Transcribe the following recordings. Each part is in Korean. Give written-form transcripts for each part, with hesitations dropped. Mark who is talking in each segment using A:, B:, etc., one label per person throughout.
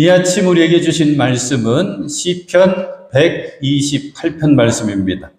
A: 이 아침 우리에게 주신 말씀은 시편 128편 말씀입니다.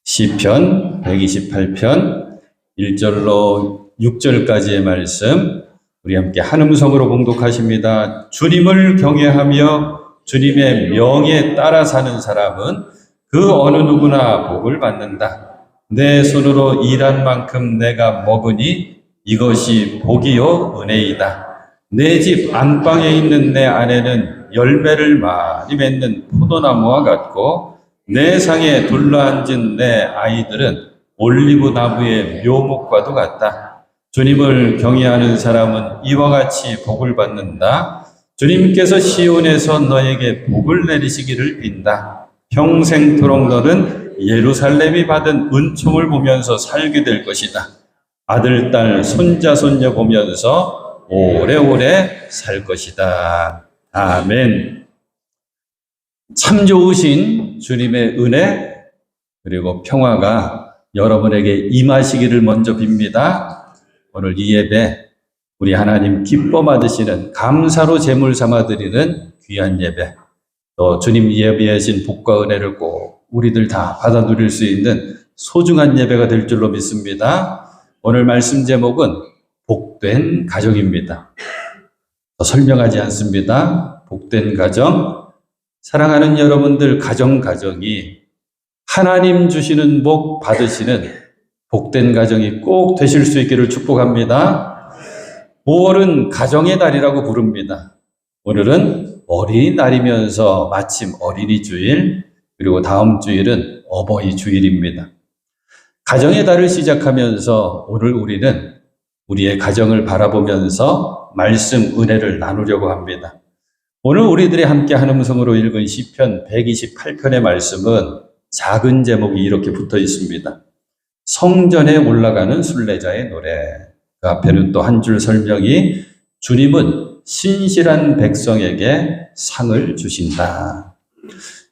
A: 시편 128편 1절로 6절까지의 말씀, 우리 함께 한 음성으로 봉독하십니다. 주님을 경외하며 주님의 명에 따라 사는 사람은 그 어느 누구나 복을 받는다. 내 손으로 일한 만큼 내가 먹으니 이것이 복이요 은혜이다. 내 집 안방에 있는 내 아내는 열매를 많이 맺는 포도나무와 같고 내 상에 둘러앉은 내 아이들은 올리브 나무의 묘목과도 같다. 주님을 경외하는 사람은 이와 같이 복을 받는다. 주님께서 시온에서 너에게 복을 내리시기를 빈다. 평생토록 너는 예루살렘이 받은 은총을 보면서 살게 될 것이다. 아들, 딸, 손자, 손녀 보면서 오래오래 살 것이다. 아멘. 참 좋으신 주님의 은혜 그리고 평화가 여러분에게 임하시기를 먼저 빕니다. 오늘 이 예배 우리 하나님 기뻐 받으시는 감사로 제물 삼아 드리는 귀한 예배, 또 주님 예배하신 복과 은혜를 꼭 우리들 다 받아 누릴 수 있는 소중한 예배가 될 줄로 믿습니다. 오늘 말씀 제목은 복된 가정입니다. 더 설명하지 않습니다. 복된 가정, 사랑하는 여러분들 가정이 하나님 주시는 복 받으시는 복된 가정이 꼭 되실 수 있기를 축복합니다. 5월은 가정의 달이라고 부릅니다. 오늘은 어린이날이면서 마침 어린이 주일, 그리고 다음 주일은 어버이 주일입니다. 가정의 달을 시작하면서 오늘 우리는 우리의 가정을 바라보면서 말씀 은혜를 나누려고 합니다. 오늘 우리들이 함께 한 음성으로 읽은 시편 128편의 말씀은 작은 제목이 이렇게 붙어 있습니다. 성전에 올라가는 순례자의 노래. 그 앞에는 또 한 줄 설명이 주님은 신실한 백성에게 상을 주신다.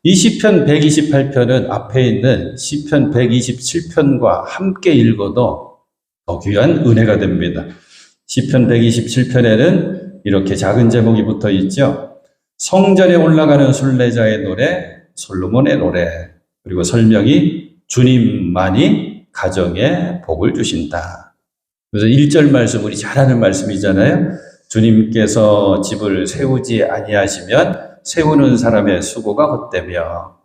A: 이 시편 128편은 앞에 있는 시편 127편과 함께 읽어도 더 귀한 은혜가 됩니다. 시편 127편에는 이렇게 작은 제목이 붙어 있죠. 성전에 올라가는 순례자의 노래, 솔로몬의 노래, 그리고 설명이 주님만이 가정에 복을 주신다. 그래서 1절 말씀, 우리 잘 아는 말씀이잖아요. 주님께서 집을 세우지 아니하시면 세우는 사람의 수고가 헛되며.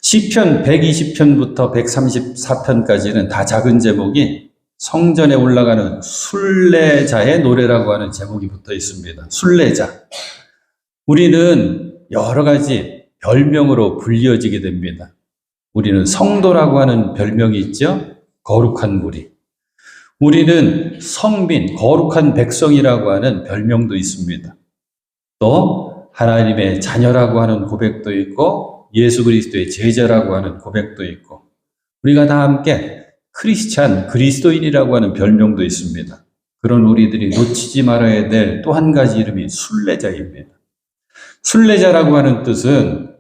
A: 시편 120편부터 134편까지는 다 작은 제목이 성전에 올라가는 순례자의 노래라고 하는 제목이 붙어 있습니다. 순례자. 우리는 여러 가지 별명으로 불리어지게 됩니다. 우리는 성도라고 하는 별명이 있죠. 거룩한 무리. 우리는 성민, 거룩한 백성이라고 하는 별명도 있습니다. 또 하나님의 자녀라고 하는 고백도 있고 예수 그리스도의 제자라고 하는 고백도 있고, 우리가 다 함께 크리스찬, 그리스도인이라고 하는 별명도 있습니다. 그런 우리들이 놓치지 말아야 될 또 한 가지 이름이 순례자입니다. 순례자라고 하는 뜻은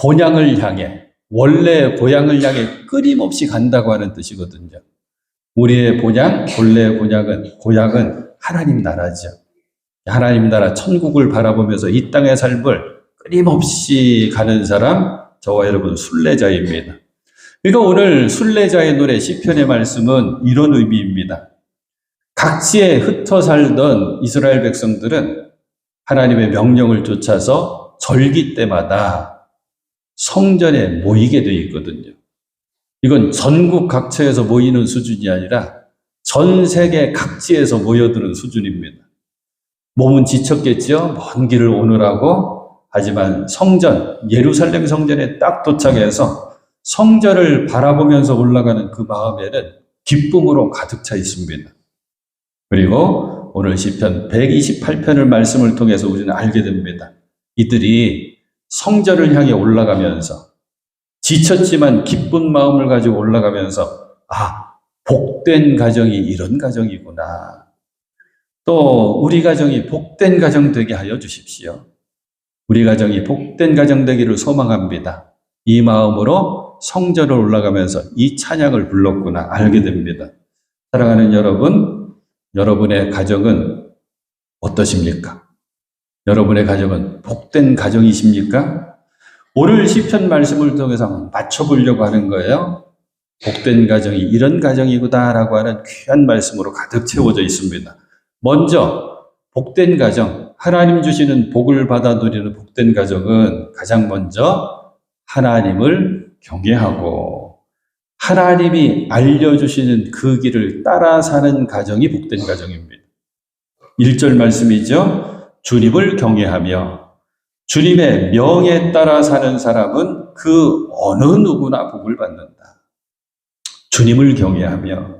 A: 본향을 향해, 원래 고향을 향해 끊임없이 간다고 하는 뜻이거든요. 우리의 본향, 본래의 고향은 하나님 나라죠. 하나님 나라 천국을 바라보면서 이 땅의 삶을 끊임없이 가는 사람, 저와 여러분 순례자입니다. 그러니까 오늘 순례자의 노래 시편의 말씀은 이런 의미입니다. 각지에 흩어 살던 이스라엘 백성들은 하나님의 명령을 쫓아서 절기 때마다 성전에 모이게 되어 있거든요. 이건 전국 각처에서 모이는 수준이 아니라 전 세계 각지에서 모여드는 수준입니다. 몸은 지쳤겠죠? 먼 길을 오느라고. 하지만 성전, 예루살렘 성전에 딱 도착해서 성전을 바라보면서 올라가는 그 마음에는 기쁨으로 가득 차 있습니다. 그리고 오늘 시편 128편을 말씀을 통해서 우리는 알게 됩니다. 이들이 성전을 향해 올라가면서 지쳤지만 기쁜 마음을 가지고 올라가면서 복된 가정이 이런 가정이구나. 또 우리 가정이 복된 가정 되게 하여 주십시오. 우리 가정이 복된 가정 되기를 소망합니다. 이 마음으로 성전을 올라가면서 이 찬양을 불렀구나 알게 됩니다. 사랑하는 여러분, 여러분의 가정은 어떠십니까? 여러분의 가정은 복된 가정이십니까? 오늘 시편 말씀을 통해서 맞춰보려고 하는 거예요. 복된 가정이 이런 가정이구나라고 하는 귀한 말씀으로 가득 채워져 있습니다. 먼저 복된 가정, 하나님 주시는 복을 받아 누리는 복된 가정은 가장 먼저 하나님을 경외하고 하나님이 알려주시는 그 길을 따라 사는 가정이 복된 가정입니다. 1절 말씀이죠. 주님을 경외하며 주님의 명에 따라 사는 사람은 그 어느 누구나 복을 받는다. 주님을 경외하며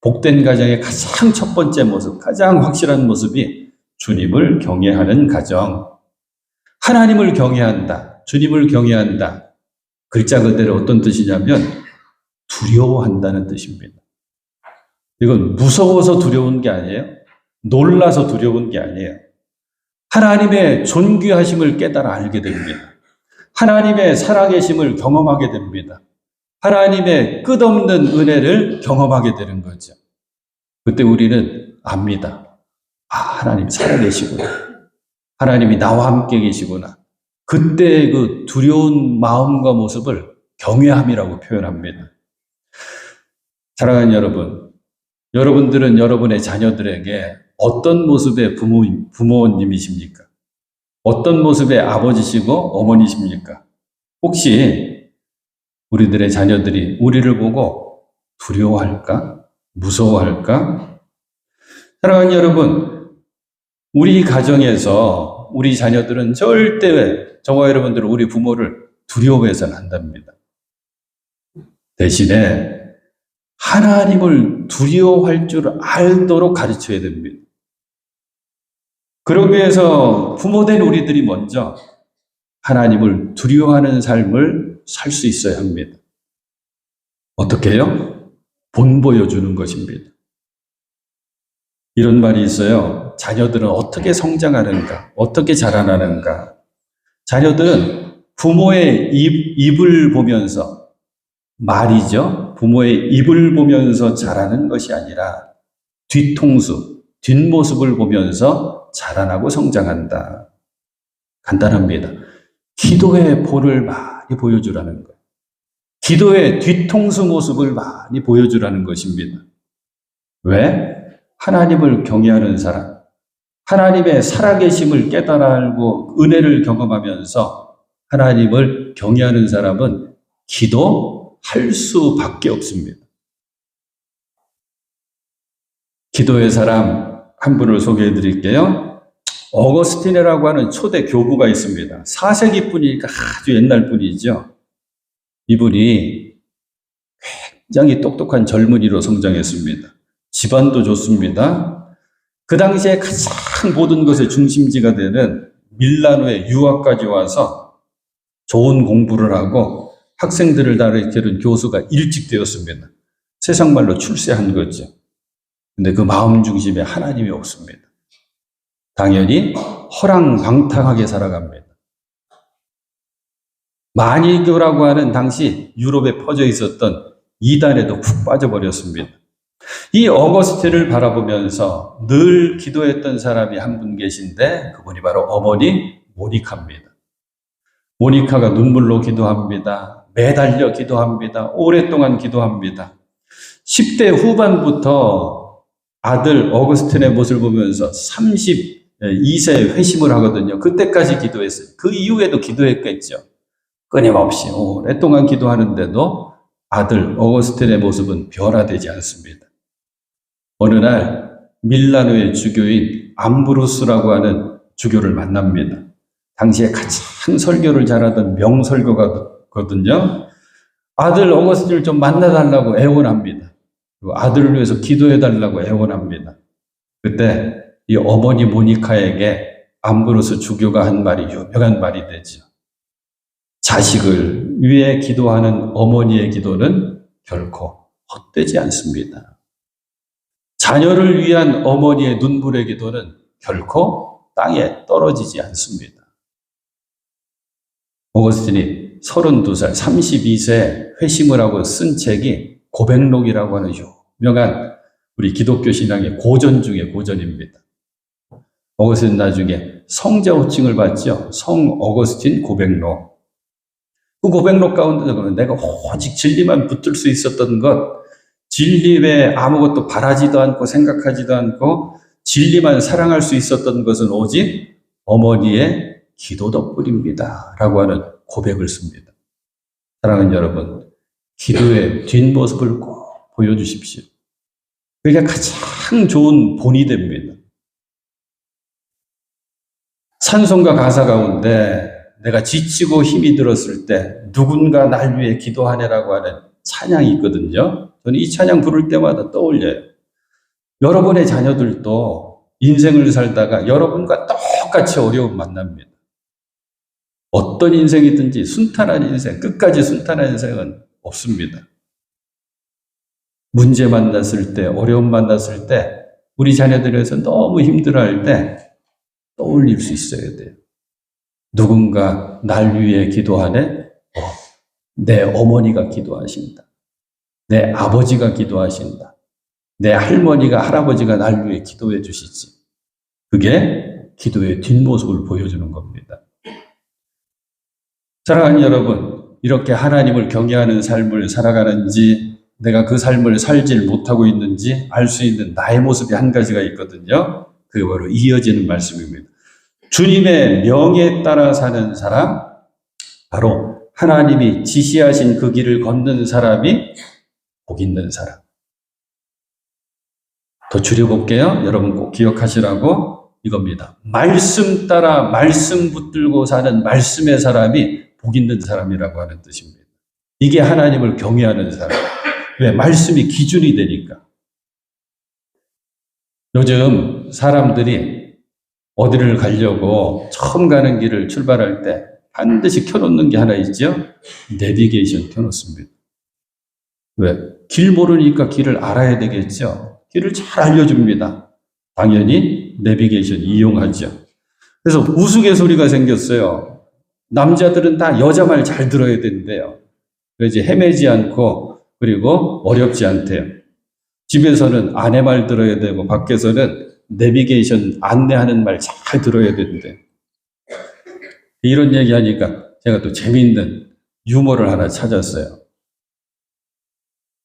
A: 복된 가정의 가장 첫 번째 모습, 가장 확실한 모습이 주님을 경외하는 가정. 하나님을 경외한다. 주님을 경외한다. 글자 그대로 어떤 뜻이냐면 두려워한다는 뜻입니다. 이건 무서워서 두려운 게 아니에요. 놀라서 두려운 게 아니에요. 하나님의 존귀하심을 깨달아 알게 됩니다. 하나님의 살아계심을 경험하게 됩니다. 하나님의 끝없는 은혜를 경험하게 되는 거죠. 그때 우리는 압니다. 아, 하나님 살아계시구나. 하나님이 나와 함께 계시구나. 그때 그 두려운 마음과 모습을 경외함이라고 표현합니다. 사랑하는 여러분, 여러분들은 여러분의 자녀들에게 어떤 모습의 부모님이십니까? 어떤 모습의 아버지시고 어머니십니까? 혹시 우리들의 자녀들이 우리를 보고 두려워할까? 무서워할까? 사랑하는 여러분, 우리 가정에서 우리 자녀들은 절대 저와 여러분들은 우리 부모를 두려워해서는 안 됩니다. 대신에 하나님을 두려워할 줄 알도록 가르쳐야 됩니다. 그러기 위해서 부모된 우리들이 먼저 하나님을 두려워하는 삶을 살 수 있어야 합니다. 어떻게 해요? 본보여주는 것입니다. 이런 말이 있어요. 자녀들은 어떻게 성장하는가? 어떻게 자라나는가? 자녀들은 부모의 입을 보면서 말이죠. 부모의 입을 보면서 자라는 것이 아니라 뒤통수, 뒷모습을 보면서 자라나고 성장한다. 간단합니다. 기도의 본을 많이 보여주라는 거예요. 기도의 뒤통수 모습을 많이 보여주라는 것입니다. 왜? 하나님을 경외하는 사람, 하나님의 살아계심을 깨달아 알고 은혜를 경험하면서 하나님을 경외하는 사람은 기도할 수밖에 없습니다. 기도의 사람 한 분을 소개해 드릴게요. 어거스틴이라고 하는 초대 교부가 있습니다. 4세기 분이니까 아주 옛날 분이죠. 이분이 굉장히 똑똑한 젊은이로 성장했습니다. 집안도 좋습니다. 그 당시에 가장 모든 것의 중심지가 되는 밀라노에 유학까지 와서 좋은 공부를 하고 학생들을 가르치는 교수가 일찍 되었습니다. 세상 말로 출세한 거죠. 근데 그 마음 중심에 하나님이 없습니다. 당연히 허랑방탕하게 살아갑니다. 마니교라고 하는 당시 유럽에 퍼져 있었던 이단에도 푹 빠져버렸습니다. 이 어거스틴을 바라보면서 늘 기도했던 사람이 한 분 계신데 그분이 바로 어머니 모니카입니다. 모니카가 눈물로 기도합니다. 매달려 기도합니다. 오랫동안 기도합니다. 10대 후반부터 아들 어거스틴의 모습을 보면서 32세 회심을 하거든요. 그때까지 기도했어요. 그 이후에도 기도했겠죠. 끊임없이 오랫동안 기도하는데도 아들 어거스틴의 모습은 변화되지 않습니다. 어느 날 밀라노의 주교인 암브로스라고 하는 주교를 만납니다. 당시에 가장 설교를 잘하던 명설교가거든요. 아들 어거스틴을 좀 만나달라고 애원합니다. 그리고 아들을 위해서 기도해달라고 애원합니다. 그때 이 어머니 모니카에게 암브로스 주교가 한 말이 유명한 말이 되죠. 자식을 위해 기도하는 어머니의 기도는 결코 헛되지 않습니다. 자녀를 위한 어머니의 눈물의 기도는 결코 땅에 떨어지지 않습니다. 어거스틴이 32살, 32세 회심을 하고 쓴 책이 고백록이라고 하는 유명한 우리 기독교 신앙의 고전 중의 고전입니다. 어거스틴 나중에 성자 호칭을 받죠. 성 어거스틴 고백록. 그 고백록 가운데서 보면 내가 오직 진리만 붙들 수 있었던 것, 진리 외에 아무것도 바라지도 않고 생각하지도 않고 진리만 사랑할 수 있었던 것은 오직 어머니의 기도 덕분입니다. 라고 하는 고백을 씁니다. 사랑하는 여러분, 기도의 뒷모습을 꼭 보여주십시오. 그게 가장 좋은 본이 됩니다. 찬송가 가사 가운데 내가 지치고 힘이 들었을 때 누군가 날 위해 기도하네라고 하는 찬양이 있거든요. 저는 이 찬양 부를 때마다 떠올려요. 여러분의 자녀들도 인생을 살다가 여러분과 똑같이 어려움 만납니다. 어떤 인생이든지 순탄한 인생, 끝까지 순탄한 인생은 없습니다. 문제 만났을 때, 어려움 만났을 때, 우리 자녀들에서 너무 힘들어할 때 떠올릴 수 있어야 돼요. 누군가 날 위해 기도하네? 내 어머니가 기도하신다. 내 아버지가 기도하신다. 내 할머니가, 할아버지가 날 위해 기도해 주시지. 그게 기도의 뒷모습을 보여주는 겁니다. 사랑하는 여러분, 이렇게 하나님을 경외하는 삶을 살아가는지, 내가 그 삶을 살질 못하고 있는지 알 수 있는 나의 모습이 한 가지가 있거든요. 그게 바로 이어지는 말씀입니다. 주님의 명에 따라 사는 사람, 바로 하나님이 지시하신 그 길을 걷는 사람이 복 있는 사람. 더 줄여볼게요. 여러분 꼭 기억하시라고 이겁니다. 말씀 따라 말씀 붙들고 사는 말씀의 사람이 복 있는 사람이라고 하는 뜻입니다. 이게 하나님을 경외하는 사람. 왜? 말씀이 기준이 되니까. 요즘 사람들이 어디를 가려고 처음 가는 길을 출발할 때 반드시 켜놓는 게 하나 있죠? 내비게이션 켜놓습니다. 왜? 길 모르니까 길을 알아야 되겠죠? 길을 잘 알려줍니다. 당연히 내비게이션 이용하죠. 그래서 우스갯소리가 생겼어요. 남자들은 다 여자 말 잘 들어야 되는데요. 그래서 헤매지 않고 그리고 어렵지 않대요. 집에서는 아내 말 들어야 되고 밖에서는 내비게이션 안내하는 말 잘 들어야 되는데, 이런 얘기하니까 제가 또 재미있는 유머를 하나 찾았어요.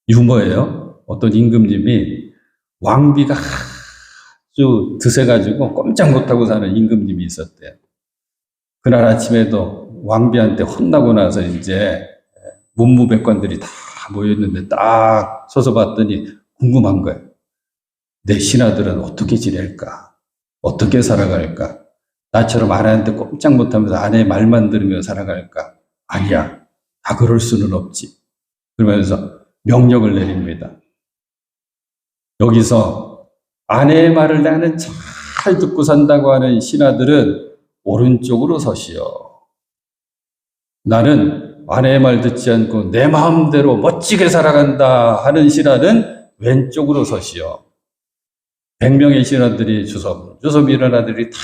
A: 유머예요. 어떤 임금님이 왕비가 아주 드세가지고 꼼짝 못하고 사는 임금님이 있었대요. 그날 아침에도 왕비한테 혼나고 나서 이제 문무백관들이 다 모였는데 딱 서서 봤더니 궁금한 거예요. 내 신하들은 어떻게 지낼까? 어떻게 살아갈까? 나처럼 아내한테 꼼짝 못하면서 아내의 말만 들으며 살아갈까? 아니야. 다 그럴 수는 없지. 그러면서 명령을 내립니다. 여기서 아내의 말을 나는 잘 듣고 산다고 하는 신하들은 오른쪽으로 서시오. 나는 아내의 말 듣지 않고 내 마음대로 멋지게 살아간다 하는 신하는 왼쪽으로 서시오. 100명의 신하들이 주섬 일어나들이 다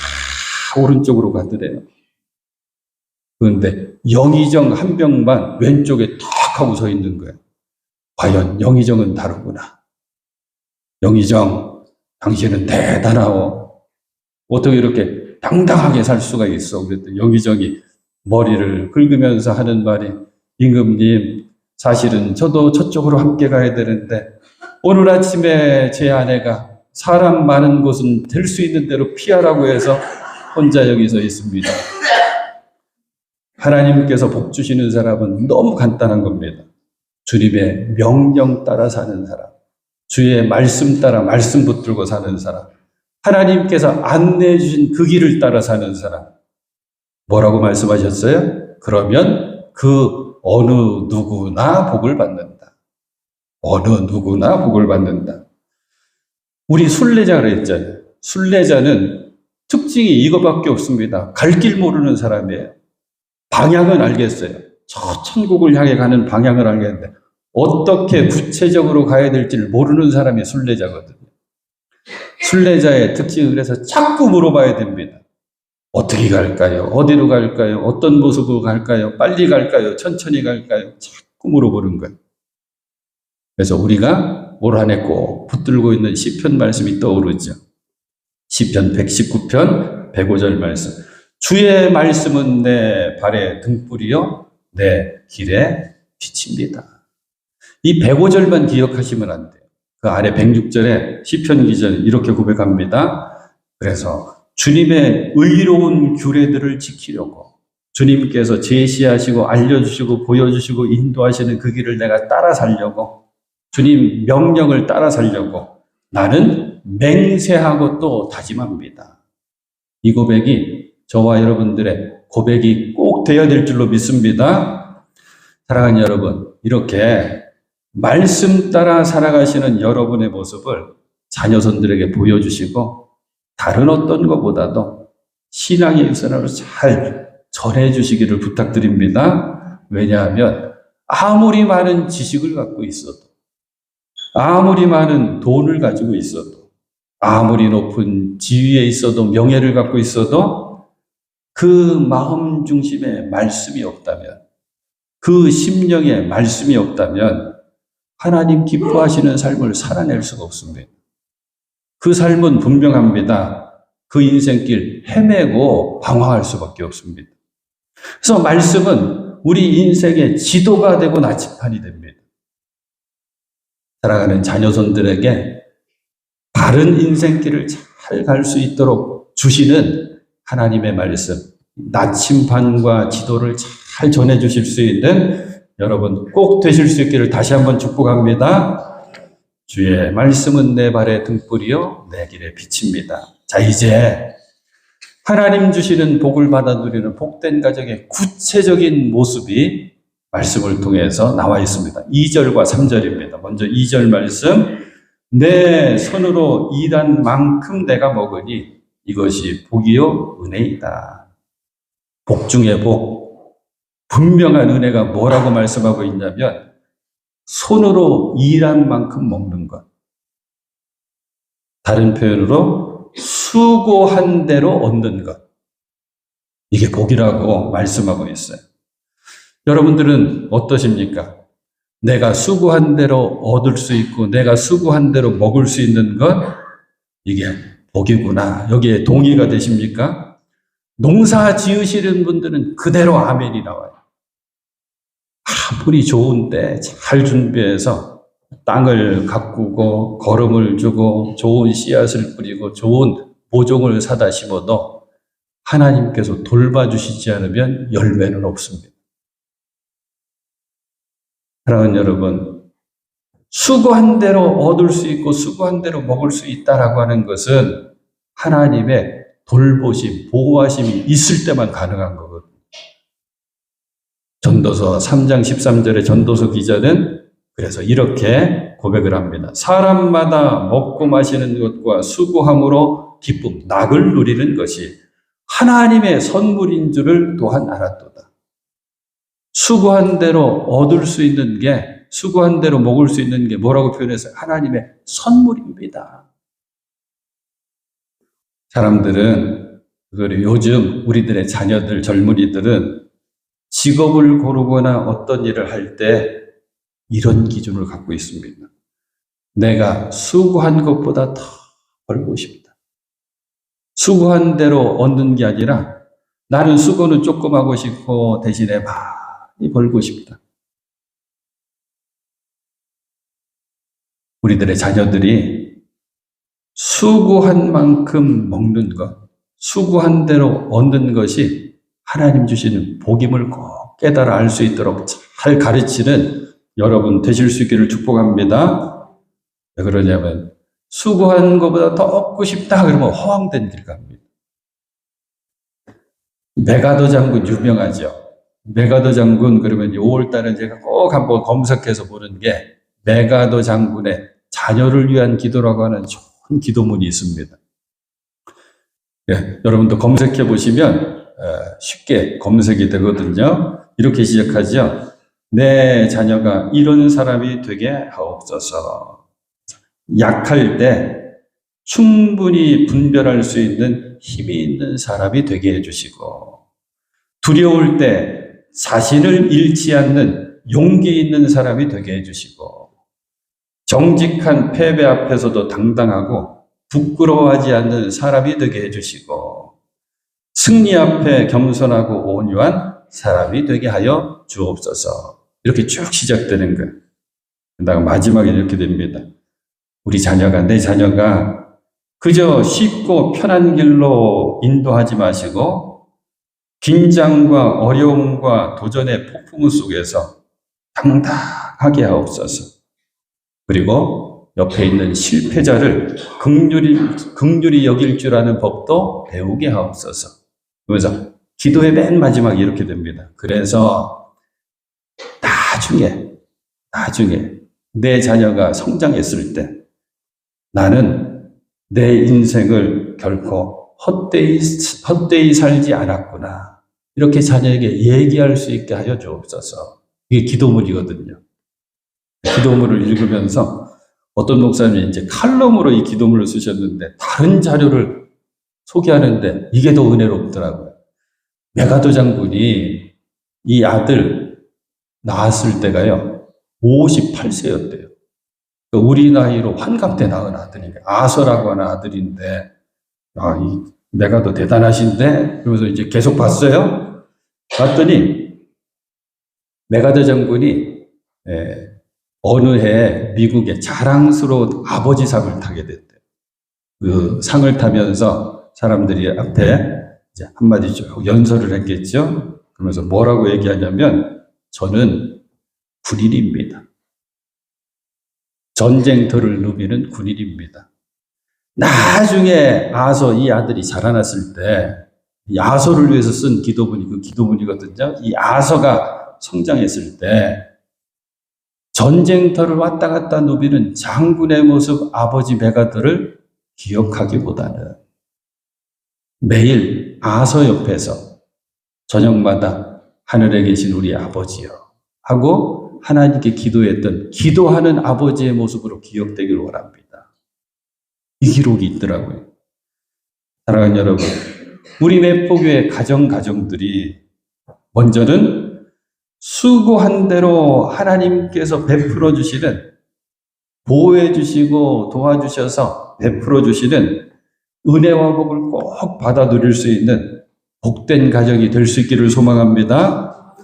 A: 오른쪽으로 가더래요. 그런데 영의정 한 명만 왼쪽에 탁 하고 서 있는 거예요. 과연 영의정은 다르구나. 영의정, 당신은 대단하오. 어떻게 이렇게 당당하게 살 수가 있어? 그랬더니 영의정이 머리를 긁으면서 하는 말이, 임금님, 사실은 저도 저쪽으로 함께 가야 되는데 오늘 아침에 제 아내가 사람 많은 곳은 될 수 있는 대로 피하라고 해서 혼자 여기 서 있습니다. 하나님께서 복 주시는 사람은 너무 간단한 겁니다. 주님의 명령 따라 사는 사람, 주의 말씀 따라 말씀 붙들고 사는 사람, 하나님께서 안내해 주신 그 길을 따라 사는 사람. 뭐라고 말씀하셨어요? 그러면 그 어느 누구나 복을 받는다. 어느 누구나 복을 받는다. 우리 순례자 그랬잖아요. 순례자는 특징이 이거밖에 없습니다. 갈 길 모르는 사람이에요. 방향은 알겠어요. 저 천국을 향해 가는 방향을 알겠는데 어떻게 구체적으로 가야 될지를 모르는 사람이 순례자거든요. 순례자의 특징은 그래서 자꾸 물어봐야 됩니다. 어떻게 갈까요? 어디로 갈까요? 어떤 모습으로 갈까요? 빨리 갈까요? 천천히 갈까요? 자꾸 물어보는 거예요. 그래서 우리가 올 한 해 꼭 붙들고 있는 시편 말씀이 떠오르죠. 시편 119편 105절 말씀. 주의 말씀은 내 발의 등불이요 내 길의 빛입니다. 이 105절만 기억하시면 안 돼요. 그 아래 106절에 시편 기자는 이렇게 고백합니다. 그래서 주님의 의로운 규례들을 지키려고 주님께서 제시하시고 알려주시고 보여주시고 인도하시는 그 길을 내가 따라 살려고 주님 명령을 따라 살려고 나는 맹세하고 또 다짐합니다. 이 고백이 저와 여러분들의 고백이 꼭 되어야 될 줄로 믿습니다. 사랑하는 여러분, 이렇게 말씀 따라 살아가시는 여러분의 모습을 자녀손들에게 보여주시고 다른 어떤 것보다도 신앙의 유산으로 잘 전해주시기를 부탁드립니다. 왜냐하면 아무리 많은 지식을 갖고 있어도 아무리 많은 돈을 가지고 있어도 아무리 높은 지위에 있어도 명예를 갖고 있어도 그 마음 중심에 말씀이 없다면 그 심령에 말씀이 없다면 하나님 기뻐하시는 삶을 살아낼 수가 없습니다. 그 삶은 분명합니다. 그 인생길 헤매고 방황할 수밖에 없습니다. 그래서 말씀은 우리 인생의 지도가 되고 나침판이 됩니다. 살아가는 자녀손들에게 바른 인생길을 잘 갈 수 있도록 주시는 하나님의 말씀, 나침판과 지도를 잘 전해주실 수 있는 여러분 꼭 되실 수 있기를 다시 한번 축복합니다. 주의 말씀은 내 발의 등불이요 내 길의 빛입니다. 자, 이제 하나님 주시는 복을 받아 누리는 복된 가정의 구체적인 모습이 말씀을 통해서 나와 있습니다. 2절과 3절입니다. 먼저 2절 말씀. 내 손으로 일한 만큼 내가 먹으니 이것이 복이요 은혜이다. 복 중에 복. 분명한 은혜가 뭐라고 말씀하고 있냐면 손으로 일한 만큼 먹는 것. 다른 표현으로 수고한 대로 얻는 것. 이게 복이라고 말씀하고 있어요. 여러분들은 어떠십니까? 내가 수고한 대로 얻을 수 있고 내가 수고한 대로 먹을 수 있는 것, 이게 복이구나. 여기에 동의가 되십니까? 농사 지으시는 분들은 그대로 아멘이 나와요. 아무리 좋은 때 잘 준비해서 땅을 가꾸고 거름을 주고 좋은 씨앗을 뿌리고 좋은 모종을 사다 심어도 하나님께서 돌봐주시지 않으면 열매는 없습니다. 사랑하는 여러분, 수고한 대로 얻을 수 있고 수고한 대로 먹을 수 있다라고 하는 것은 하나님의 돌보심, 보호하심이 있을 때만 가능한 거거든요. 전도서 3장 13절의 전도서 기자는 그래서 이렇게 고백을 합니다. 사람마다 먹고 마시는 것과 수고함으로 기쁨, 낙을 누리는 것이 하나님의 선물인 줄을 또한 알았도다. 수고한 대로 얻을 수 있는 게, 수고한 대로 먹을 수 있는 게 뭐라고 표현해서 하나님의 선물입니다. 사람들은, 요즘 우리들의 자녀들, 젊은이들은 직업을 고르거나 어떤 일을 할 때 이런 기준을 갖고 있습니다. 내가 수고한 것보다 더 벌고 싶다. 수고한 대로 얻는 게 아니라 나는 수고는 조금 하고 싶고 대신에 많이 벌고 싶다. 우리들의 자녀들이 수고한 만큼 먹는 것, 수고한 대로 얻는 것이 하나님 주시는 복임을 꼭 깨달아 알 수 있도록 잘 가르치는 여러분 되실 수 있기를 축복합니다. 왜 그러냐면 수고한 것보다 더 얻고 싶다 그러면 허황된 길 갑니다. 메가더 장군 유명하죠. 메가더 장군 그러면 5월달에 제가 꼭 한번 검색해서 보는 게 메가더 장군의 자녀를 위한 기도라고 하는 좋은 기도문이 있습니다. 예, 여러분도 검색해 보시면 쉽게 검색이 되거든요. 이렇게 시작하죠. 내 자녀가 이런 사람이 되게 하옵소서. 약할 때 충분히 분별할 수 있는 힘이 있는 사람이 되게 해주시고, 두려울 때 자신을 잃지 않는 용기 있는 사람이 되게 해주시고, 정직한 패배 앞에서도 당당하고 부끄러워하지 않는 사람이 되게 해주시고 승리 앞에 겸손하고 온유한 사람이 되게 하여 주옵소서. 이렇게 쭉 시작되는 거예요. 그다가 마지막에 이렇게 됩니다. 우리 자녀가, 내 자녀가 그저 쉽고 편한 길로 인도하지 마시고 긴장과 어려움과 도전의 폭풍 속에서 당당하게 하옵소서. 그리고 옆에 있는 실패자를 긍휼히 여길 줄 아는 법도 배우게 하옵소서. 그래서 기도의 맨 마지막에 이렇게 됩니다. 그래서 나중에 내 자녀가 성장했을 때 나는 내 인생을 결코 헛되이 살지 않았구나. 이렇게 자녀에게 얘기할 수 있게 하여 주옵소서. 이게 기도문이거든요. 기도문을 읽으면서 어떤 목사님이 이제 칼럼으로 이 기도문을 쓰셨는데 다른 자료를 소개하는데 이게 더 은혜롭더라고요. 메가더 장군이 이 아들 낳았을 때가요 58세였대요. 우리 나이로 환갑 때 낳은 아들이니까 아서라고 하는 아들인데 이 메가더 대단하신데 그러면서 이제 계속 봤어요. 봤더니 메가더 장군이 어느 해 미국의 자랑스러운 아버지상을 타게 됐대요. 그 상을 타면서 사람들이 앞에 이제 한마디 쭉 연설을 했겠죠. 그러면서 뭐라고 얘기하냐면 저는 군인입니다. 전쟁터를 누비는 군인입니다. 나중에 아서 이 아들이 자라났을 때 이 아서를 위해서 쓴 기도문이 그 기도문이거든요. 이 아서가 성장했을 때 전쟁터를 왔다 갔다 누비는 장군의 모습 아버지 메가더를 기억하기보다는 매일 아서 옆에서 저녁마다 하늘에 계신 우리 아버지요 하고 하나님께 기도했던 기도하는 아버지의 모습으로 기억되기를 원합니다. 이 기록이 있더라고요. 사랑하는 여러분, 우리 매포교회 가정들이 먼저는 수고한 대로 하나님께서 베풀어 주시는 보호해 주시고 도와주셔서 베풀어 주시는 은혜와 복을 꼭 받아 누릴 수 있는 복된 가정이 될 수 있기를 소망합니다.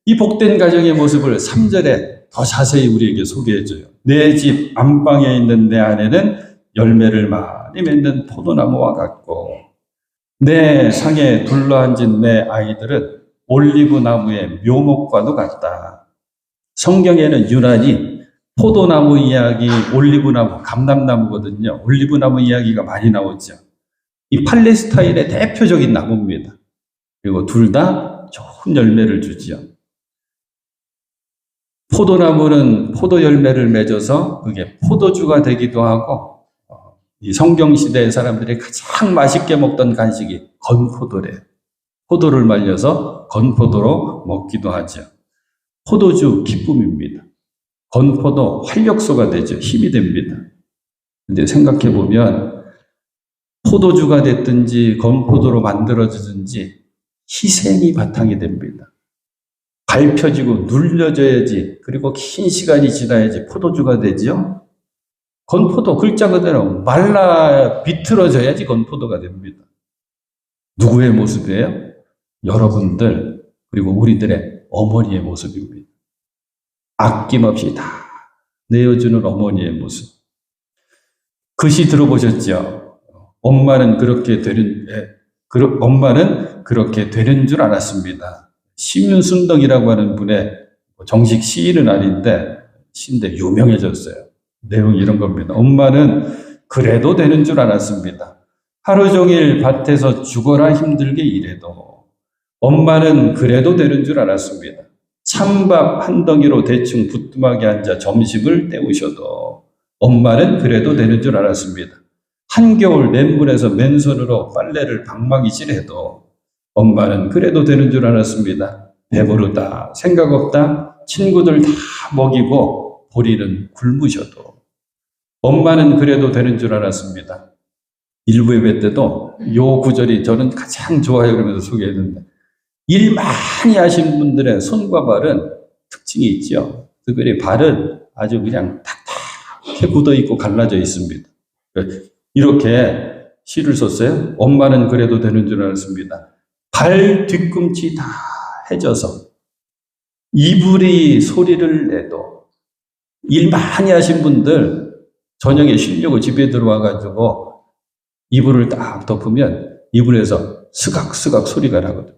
A: 이 복된 가정의 모습을 3절에 더 자세히 우리에게 소개해줘요. 내 집 안방에 있는 내 아내는 열매를 많이 맺는 포도나무와 같고 내 상에 둘러앉은 내 아이들은 올리브 나무의 묘목과도 같다. 성경에는 유난히 포도나무 이야기, 올리브나무, 감람나무거든요. 올리브나무 이야기가 많이 나오죠. 이 팔레스타인의 대표적인 나무입니다. 그리고 둘 다 좋은 열매를 주지요. 포도나무는 포도 열매를 맺어서 그게 포도주가 되기도 하고 이 성경시대의 사람들이 가장 맛있게 먹던 간식이 건포도래요. 포도를 말려서 건포도로 먹기도 하죠. 포도주 기쁨입니다. 건포도 활력소가 되죠. 힘이 됩니다. 근데 생각해 보면 포도주가 됐든지 건포도로 만들어지든지 희생이 바탕이 됩니다. 밟혀지고 눌려져야지 그리고 긴 시간이 지나야지 포도주가 되죠. 건포도 글자 그대로 말라 비틀어져야지 건포도가 됩니다. 누구의 모습이에요? 여러분들 그리고 우리들의 어머니의 모습입니다. 아낌없이 다 내어주는 어머니의 모습. 글씨 들어보셨죠? 엄마는 그렇게 되는 줄 알았습니다. 심윤순덕이라고 하는 분의 정식 시인은 아닌데 시인데 유명해졌어요. 내용이 이런 겁니다. 엄마는 그래도 되는 줄 알았습니다. 하루 종일 밭에서 죽어라 힘들게 일해도 엄마는 그래도 되는 줄 알았습니다. 찬밥 한 덩이로 대충 부뚜막에 앉아 점심을 때우셔도 엄마는 그래도 되는 줄 알았습니다. 한겨울 맨물에서 맨손으로 빨래를 방망이질해도 엄마는 그래도 되는 줄 알았습니다. 배부르다, 생각 없다, 친구들 다 먹이고 보리는 굶으셔도 엄마는 그래도 되는 줄 알았습니다. 일부 예배 때도 요 구절이 저는 가장 좋아요 그러면서 소개했는데 일 많이 하신 분들의 손과 발은 특징이 있죠. 특별히 발은 아주 그냥 탁탁해 굳어 있고 갈라져 있습니다. 이렇게 시를 썼어요. 엄마는 그래도 되는 줄 알았습니다. 발 뒤꿈치 다 해져서 이불이 소리를 내도, 일 많이 하신 분들 저녁에 쉬려고 집에 들어와가지고 이불을 딱 덮으면 이불에서 스각스각 소리가 나거든요.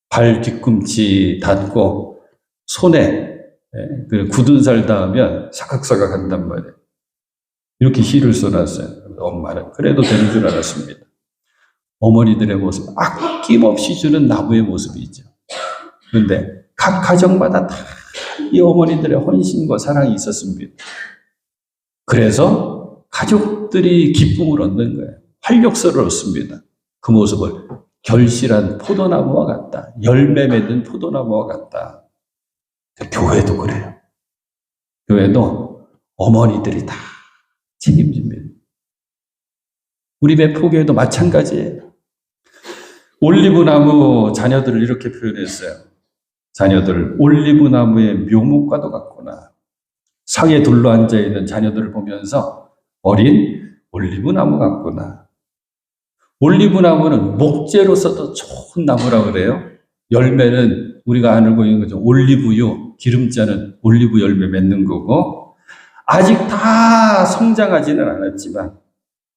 A: 발 뒤꿈치 닿고 손에 그 굳은 살 닿으면 사각사각 한단 말이에요. 이렇게 시를 써놨어요. 엄마는 그래도 되는 줄 알았습니다. 어머니들의 모습, 아낌없이 주는 나무의 모습이죠. 그런데 각 가정마다 다 이 어머니들의 헌신과 사랑이 있었습니다. 그래서 가족들이 기쁨을 얻는 거예요. 활력소를 얻습니다. 그 모습을 결실한 포도나무와 같다. 열매 맺는 포도나무와 같다. 교회도 그래요. 교회도 어머니들이 다 책임집니다. 우리 배포교회도 마찬가지예요. 올리브나무 자녀들을 이렇게 표현했어요. 자녀들 올리브나무의 묘목과도 같구나. 상에 둘러앉아 있는 자녀들을 보면서 어린 올리브나무 같구나. 올리브나무는 목재로서도 좋은 나무라고 그래요. 열매는 우리가 알고 있는 거죠. 올리브유, 기름자는 올리브 열매 맺는 거고, 아직 다 성장하지는 않았지만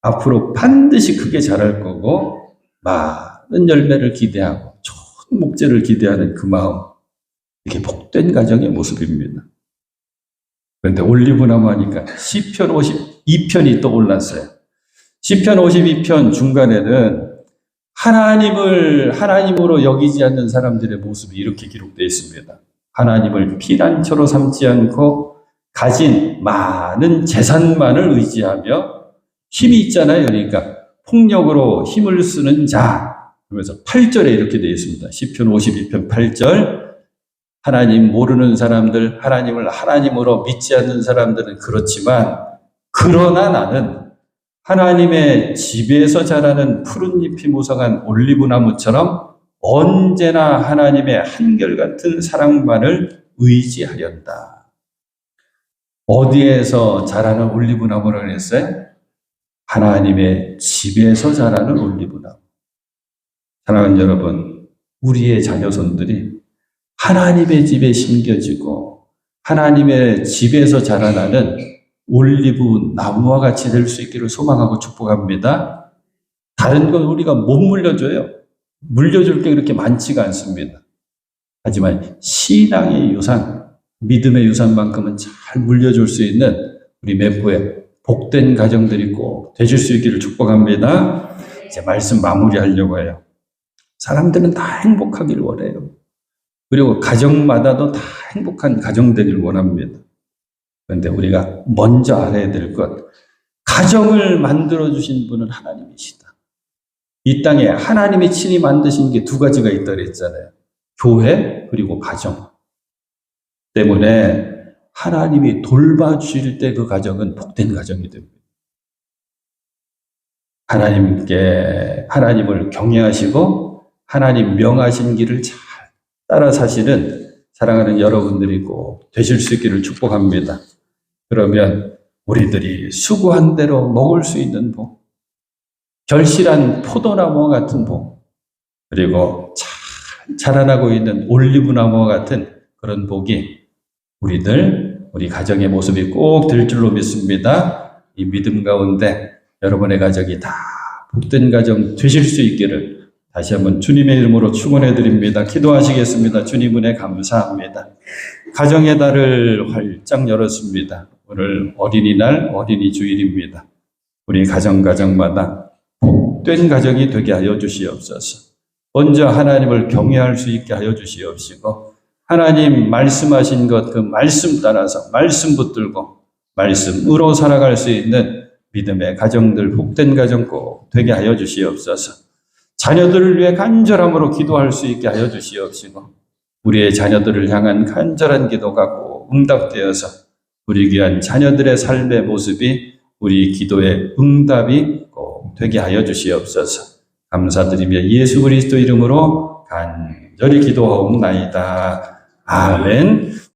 A: 앞으로 반드시 크게 자랄 거고 많은 열매를 기대하고 좋은 목재를 기대하는 그 마음, 이게 복된 가정의 모습입니다. 그런데 올리브나무 하니까 시편 52편이 떠올랐어요. 시편 52편 중간에는 하나님으로 여기지 않는 사람들의 모습이 이렇게 기록되어 있습니다. 하나님을 피난처로 삼지 않고 가진 많은 재산만을 의지하며, 힘이 있잖아요. 그러니까 폭력으로 힘을 쓰는 자. 그러면서 8절에 이렇게 되어 있습니다. 시편 52편 8절. 하나님 모르는 사람들, 하나님을 하나님으로 믿지 않는 사람들은 그렇지만, 그러나 나는 하나님의 집에서 자라는 푸른 잎이 무성한 올리브나무처럼 언제나 하나님의 한결같은 사랑만을 의지하련다. 어디에서 자라는 올리브나무를 했어요? 하나님의 집에서 자라는 올리브나무. 사랑하는 여러분, 우리의 자녀손들이 하나님의 집에 심겨지고 하나님의 집에서 자라나는 올리브 나무와 같이 될 수 있기를 소망하고 축복합니다. 다른 건 우리가 못 물려줘요. 물려줄 게 그렇게 많지가 않습니다. 하지만 신앙의 유산, 믿음의 유산만큼은 잘 물려줄 수 있는 우리 매포의 복된 가정들이 꼭 되실 수 있기를 축복합니다. 이제 말씀 마무리하려고 해요. 사람들은 다 행복하기를 원해요. 그리고 가정마다도 다 행복한 가정 되기를 원합니다. 그런데 우리가 먼저 알아야 될 것, 가정을 만들어주신 분은 하나님이시다. 이 땅에 하나님이 친히 만드신 게 두 가지가 있다고 그랬잖아요. 교회 그리고 가정. 때문에 하나님이 돌봐주실 때 그 가정은 복된 가정이 됩니다. 하나님을 경외하시고 하나님 명하신 길을 잘 따라 사시는 사랑하는 여러분들이 꼭 되실 수 있기를 축복합니다. 그러면 우리들이 수고한 대로 먹을 수 있는 복, 결실한 포도나무와 같은 복, 그리고 잘 자라나고 있는 올리브나무와 같은 그런 복이 우리 가정의 모습이 꼭 될 줄로 믿습니다. 이 믿음 가운데 여러분의 가정이 다 복된 가정 되실 수 있기를 다시 한번 주님의 이름으로 축원해 드립니다. 기도하시겠습니다. 주님 은혜 감사합니다. 가정의 달을 활짝 열었습니다. 오늘 어린이날, 어린이 주일입니다. 우리 가정마다 복된 가정이 되게 하여 주시옵소서. 먼저 하나님을 경외할 수 있게 하여 주시옵시고, 하나님 말씀하신 것 그 말씀 따라서 말씀 붙들고 말씀으로 살아갈 수 있는 믿음의 가정들, 복된 가정 꼭 되게 하여 주시옵소서. 자녀들을 위해 간절함으로 기도할 수 있게 하여 주시옵시고, 우리의 자녀들을 향한 간절한 기도가 꼭 응답되어서 우리 귀한 자녀들의 삶의 모습이 우리 기도의 응답이 꼭 되게 하여 주시옵소서. 감사드리며 예수 그리스도 이름으로 간절히 기도하옵나이다. 아멘.